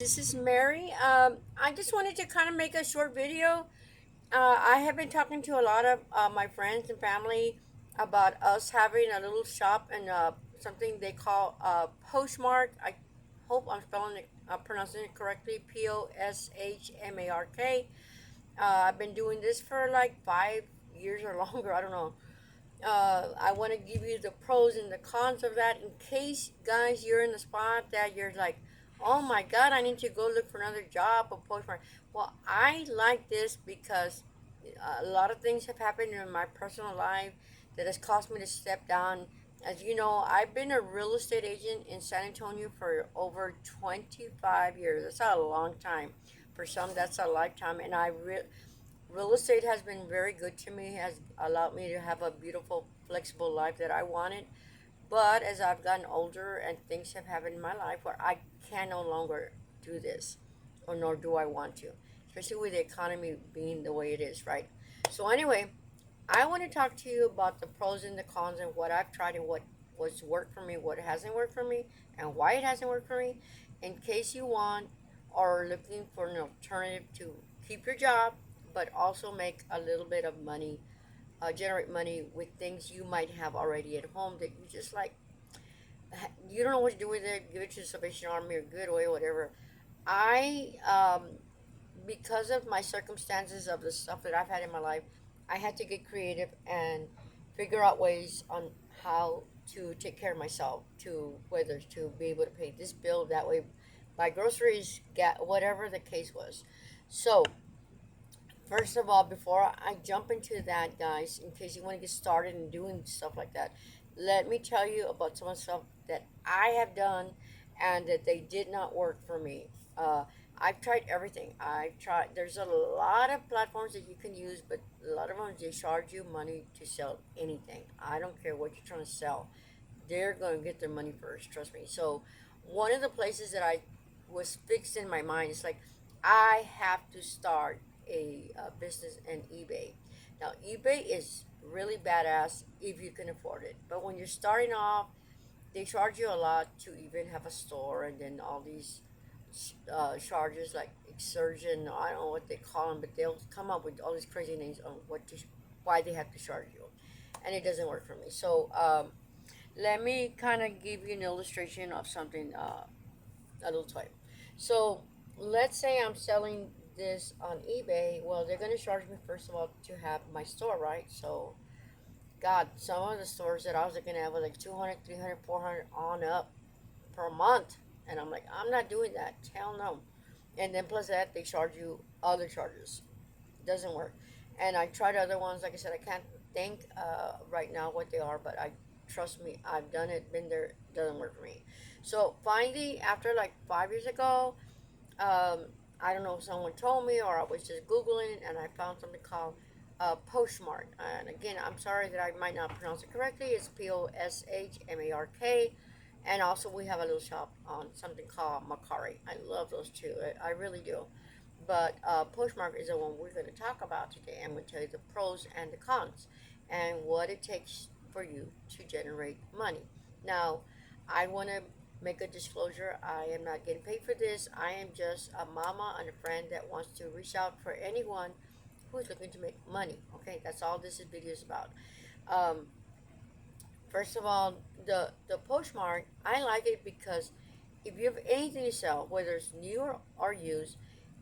This is Mary. I just wanted to kind of make a short video. I have been talking to a lot of my friends and family about us having a little shop and something they call Poshmark. I hope I'm pronouncing it correctly. Poshmark. I've been doing this for like 5 years or longer. I don't know. I want to give you the pros and the cons of that in case, guys, you're in the spot that you're like, oh my God, I need to go look for another job or postmark. Well, I like this because a lot of things have happened in my personal life that has caused me to step down. As you know, I've been a real estate agent in San Antonio for over 25 years. That's a long time. For some, that's a lifetime. And real estate has been very good to me, has allowed me to have a beautiful, flexible life that I wanted. But as I've gotten older and things have happened in my life where I can no longer do this, or nor do I want to, especially with the economy being the way it is, right? So, anyway, I want to talk to you about the pros and the cons and what I've tried and what's worked for me, what hasn't worked for me, and why it hasn't worked for me. In case you want or looking for an alternative to keep your job, but also make a little bit of money, generate money with things you might have already at home that you just like, you don't know what to do with it, give it to the Salvation Army or Goodwill, whatever. I, because of my circumstances of the stuff that I've had in my life, I had to get creative and figure out ways on how to take care of myself, to whether to be able to pay this bill that way, buy groceries, get whatever the case was. So, first of all, before I jump into that, guys, in case you want to get started in doing stuff like that, let me tell you about some of the stuff that I have done and that they did not work for me. Uh, I've tried everything. There's a lot of platforms that you can use, but a lot of them, they charge you money to sell anything. I don't care what you're trying to sell, they're going to get their money first, trust me. So, one of the places that I was fixed in my mind is like, I have to start a business in eBay. Now, eBay is really badass if you can afford it. But when you're starting off, they charge you a lot to even have a store, and then all these charges like exertion. I don't know what they call them, but they'll come up with all these crazy names on why they have to charge you, and it doesn't work for me. So let me kind of give you an illustration of something, a little toy. So let's say I'm selling this on eBay. Well, they're going to charge me, first of all, to have my store, right? So, God, some of the stores that I was looking at were like 200, 300, 400 on up per month. And I'm like, I'm not doing that. Hell no. And then plus that, they charge you other charges. Doesn't work. And I tried other ones. Like I said, I can't think right now what they are, but I trust me, I've done it, been there, doesn't work for me. So finally, after like 5 years ago, um, I don't know if someone told me or I was just Googling and I found something called Poshmark. And again, I'm sorry that I might not pronounce it correctly. It's Poshmark. And also, we have a little shop on something called Macari. I love those two. I really do. But Poshmark is the one we're going to talk about today. I'm going to tell you the pros and the cons and what it takes for you to generate money. Now, I want to make a disclosure. I am not getting paid for this. I am just a mama and a friend that wants to reach out for anyone who is looking to make money. Okay, that's all this video is about. Um, First of all, the Postmark, I like it because if you have anything to sell, whether it's new or used,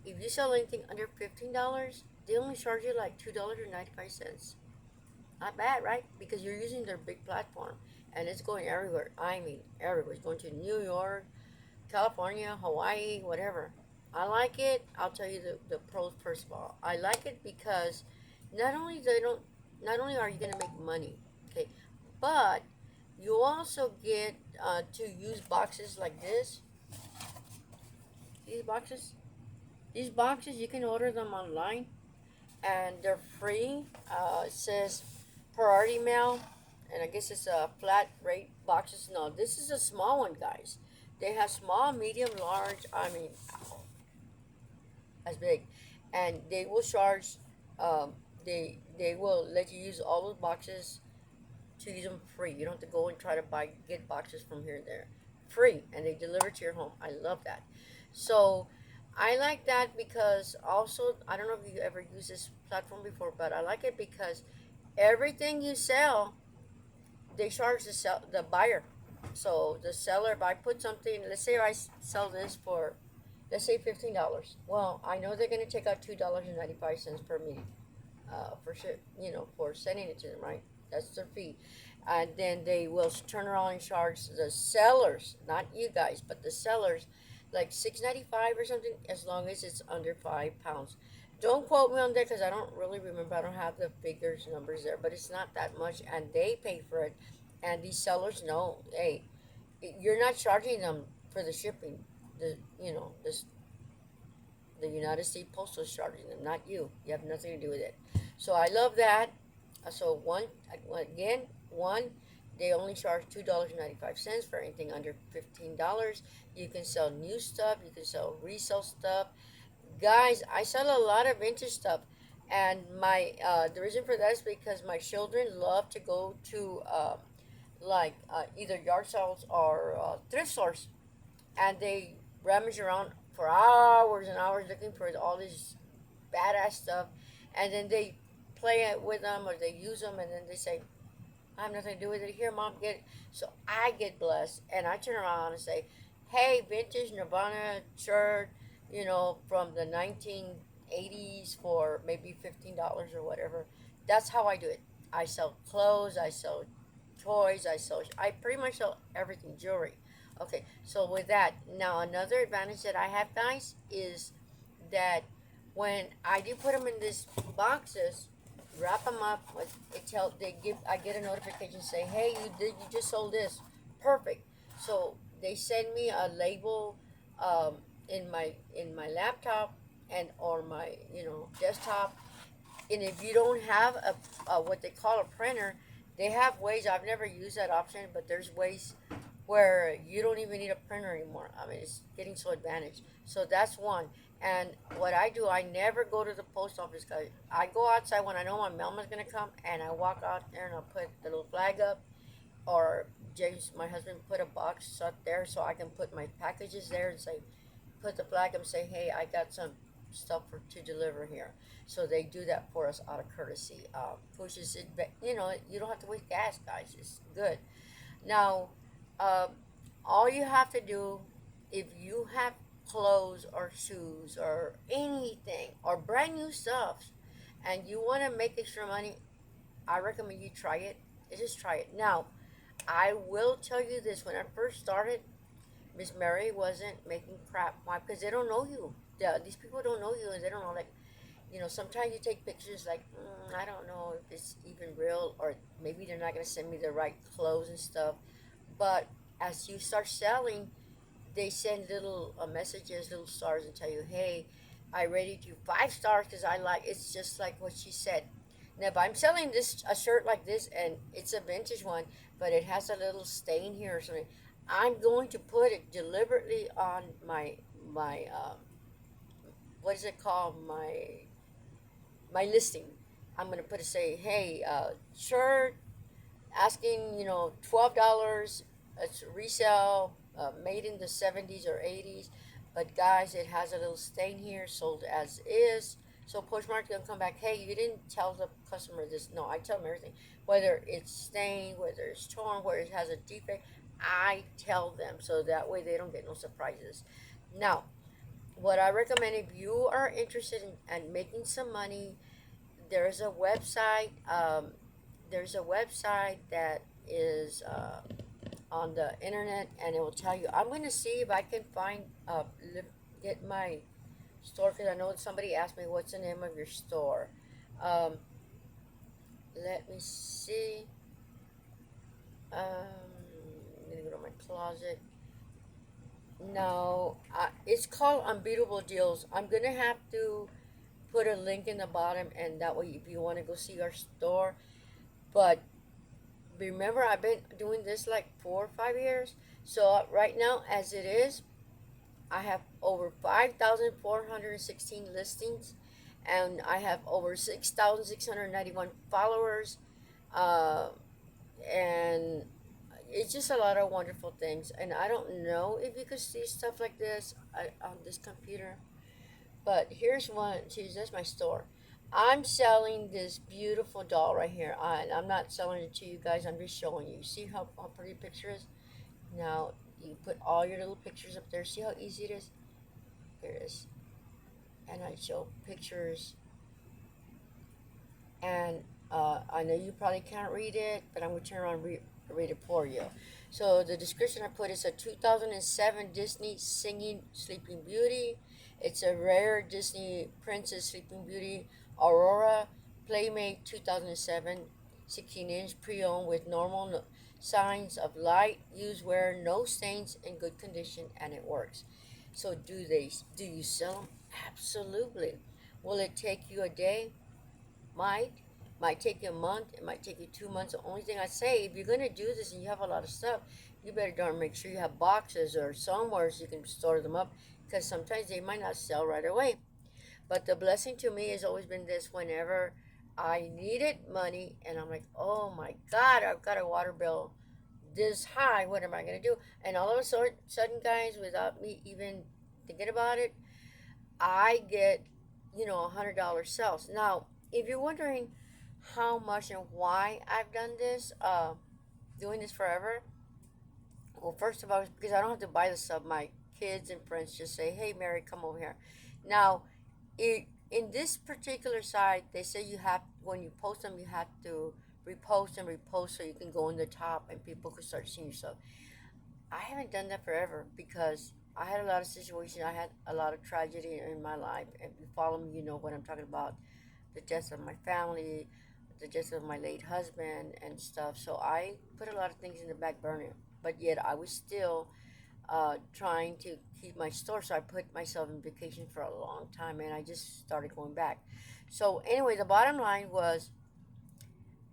if you sell anything under $15, they only charge you like $2.95. Not bad, right? Because you're using their big platform and it's going everywhere. I mean, everywhere. It's going to New York, California, Hawaii, whatever. I like it. I'll tell you the pros first of all. I like it because not only they don't not only are you gonna make money, okay, but you also get to use boxes like this. These boxes, these boxes you can order them online and they're free. It says priority mail, and I guess it's a flat rate boxes. No, this is a small one, guys. They have small, medium, large. I mean, as big, and they will charge. Um, they will let you use all those boxes to use them free. You don't have to go and try to get boxes from here and there. Free, and they deliver to your home. I love that. So I like that because also, I don't know if you ever used this platform before, but I like it because everything you sell, they charge the buyer. So the seller, if I put something, let's say sell this for, let's say $15. Well, I know they're gonna take out $2.95 per meeting, for sure, for sending it to them, right? That's their fee. And then they will turn around and charge the sellers, not you guys, but the sellers, like $6.95 or something, as long as it's under 5 pounds. Don't quote me on that because I don't really remember. I don't have the figures numbers there, but it's not that much, and they pay for it. And these sellers know, hey, you're not charging them for the shipping. The United States Postal is charging them, not you. You have nothing to do with it. So I love that. So again, one, they only charge $2.95 for anything under $15. You can sell new stuff. You can sell resale stuff. Guys, I sell a lot of vintage stuff, and my the reason for that is because my children love to go to either yard sales or thrift stores, and they rummage around for hours and hours looking for all this badass stuff, and then they play it with them or they use them, and then they say, "I have nothing to do with it. Here, mom, get it." So I get blessed, and I turn around and say, "Hey, vintage Nirvana shirt, from the 1980s for maybe $15 or whatever." That's how I do it. I sell clothes. I sell toys. I pretty much sell everything, jewelry. Okay, so with that, now another advantage that I have, guys, is that when I do put them in these boxes, wrap them up with it tell they give I get a notification say, "Hey, you just sold this." Perfect. So they send me a label, in my laptop and or my desktop. And if you don't have a what they call a printer, they have ways. I've never used that option, but there's ways where you don't even need a printer anymore. I mean, it's getting so advanced. So that's one. And what I do, I never go to the post office, guys. I go outside when I know my mailman's gonna come, and I walk out there and I put the little flag up, or James, my husband, put a box up there so I can put my packages there and say, put the flag up and say, "Hey, I got some stuff to deliver here." So they do that for us out of courtesy. Pushes it, but you don't have to waste gas, guys. It's good. Now, uh, all you have to do, if you have clothes or shoes or anything or brand new stuff, and you want to make extra money, I recommend you try it. Just try it. Now, I will tell you this: when I first started, Miss Mary wasn't making crap. Why? Because they don't know you. These people don't know you, and they don't know, like, sometimes you take pictures like, I don't know if it's even real, or maybe they're not going to send me the right clothes and stuff. But as you start selling, they send little messages, little stars, and tell you, "Hey, I rated you 5 stars because I like." It's just like what she said. Now, if I'm selling a shirt like this, and it's a vintage one, but it has a little stain here or something, I'm going to put it deliberately on my what is it called, my listing. I'm gonna put it, say, "Hey, shirt asking, $12. It's resale, made in the 70s or 80s, but guys, it has a little stain here, sold as is." So Poshmark gonna come back, "Hey, you didn't tell the customer this." No, I tell them everything, whether it's stained, whether it's torn, whether it has a defect. I tell them, so that way they don't get no surprises. Now, what I recommend, if you are interested in making some money, there's a website. There's a website that is on the internet, and it will tell you. I'm going to see if I can find get my store, because I know somebody asked me what's the name of your store. Um, Let me see. I'm gonna go to my closet. No, it's called Unbeatable Deals. I'm gonna have to put a link in the bottom, and that way, if you want to go see our store. But remember, I've been doing this like 4 or 5 years. So right now, as it is, I have over 5,416 listings, and I have over 6,691 followers. Uh, and it's just a lot of wonderful things. And I don't know if you could see stuff like this. on this computer. But here's one. See, that's my store. I'm selling this beautiful doll right here. I'm not selling it to you guys. I'm just showing you. See how pretty the picture is? Now, you put all your little pictures up there. See how easy it is? Here it is. And I show pictures. And I know you probably can't read it, but I'm going to turn around and read it for you. So the description I put is a 2007 Disney Singing Sleeping Beauty. It's a rare Disney Princess Sleeping Beauty Aurora Playmate 2007, 16-inch pre-owned with normal signs of light, use wear, no stains, in good condition, and it works. So do you sell them? Absolutely. Will it take you a day? Might. Might take you a month. It might take you 2 months. The only thing I say, if you're gonna do this and you have a lot of stuff, you better darn make sure you have boxes or somewhere so you can store them up, because sometimes they might not sell right away. But the blessing to me has always been this: whenever I needed money and I'm like, oh my God, I've got a water bill this high. What am I gonna do? And all of a sudden, guys, without me even thinking about it, I get, $100 sales. Now, if you're wondering how much and why I've done this, doing this forever, well, first of all, it's because I don't have to buy the stuff. My kids and friends just say, "Hey, Mary, come over here." Now, in this particular site, they say you have, when you post them, you have to repost and repost so you can go in the top and people can start seeing your stuff. I haven't done that forever because I had a lot of situations. I had a lot of tragedy in my life. If you follow me, you know what I'm talking about: the death of my family, the death of my late husband, and stuff. So I put a lot of things in the back burner. But yet I was still trying to keep my store. So I put myself in vacation for a long time, and I just started going back. So anyway, the bottom line was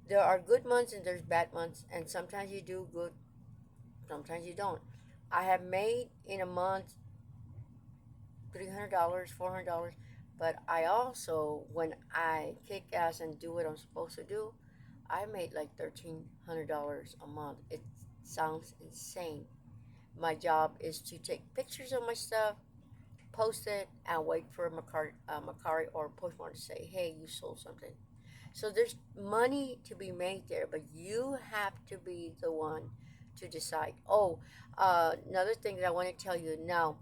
there are good months and there's bad months, and sometimes you do good, sometimes you don't. I have made in a month $300, $400, but I also, when I kick ass and do what I'm supposed to do, I made like $1,300 a month. It sounds insane. My job is to take pictures of my stuff, post it, and wait for Macari or Poshmark to say, "Hey, you sold something." So there's money to be made there, but you have to be the one to decide. Oh, another thing that I want to tell you now: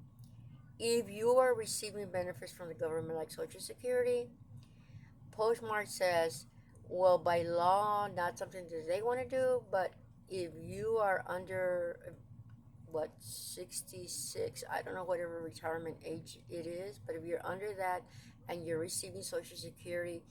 if you are receiving benefits from the government like Social Security, Postmark says, well, by law, not something that they want to do, but if you are under, 66, I don't know whatever retirement age it is, but if you're under that and you're receiving Social Security,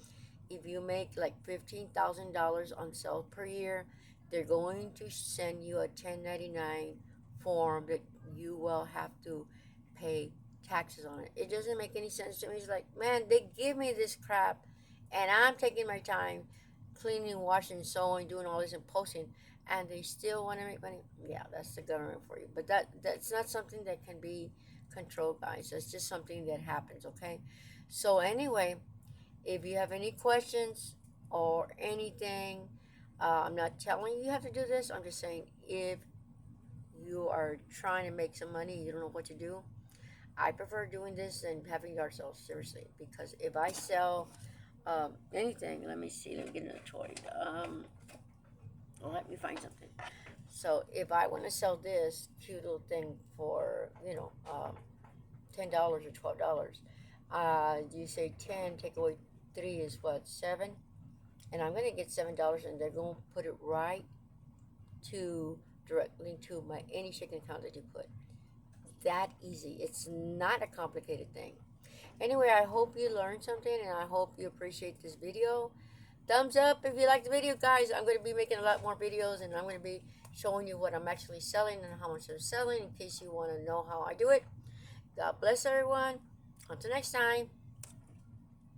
if you make like $15,000 on sale per year, they're going to send you a 1099 form that you will have to pay taxes on it. It doesn't make any sense to me. It's like, man, they give me this crap and I'm taking my time cleaning, washing, sewing, doing all this and posting, and they still want to make money. Yeah, that's the government for you. But that's not something that can be controlled, guys. That's just something that happens, okay? So anyway, if you have any questions or anything, I'm not telling you have to do this. I'm just saying if you are trying to make some money, you don't know what to do. I prefer doing this than having yard sales, seriously, because if I sell anything, let me see, let me get another toy. Well, let me find something. So if I want to sell this cute little thing for, $10 or $12, you say 10, take away 3 is what, 7? And I'm going to get $7, and they're going to put it right to directly to my any checking account that you put. That easy. It's not a complicated thing. Anyway, I hope you learned something, and I hope you appreciate this video. Thumbs up if you like the video, guys. I'm going to be making a lot more videos, and I'm going to be showing you what I'm actually selling and how much I'm selling in case you want to know how I do it. God bless everyone. Until next time.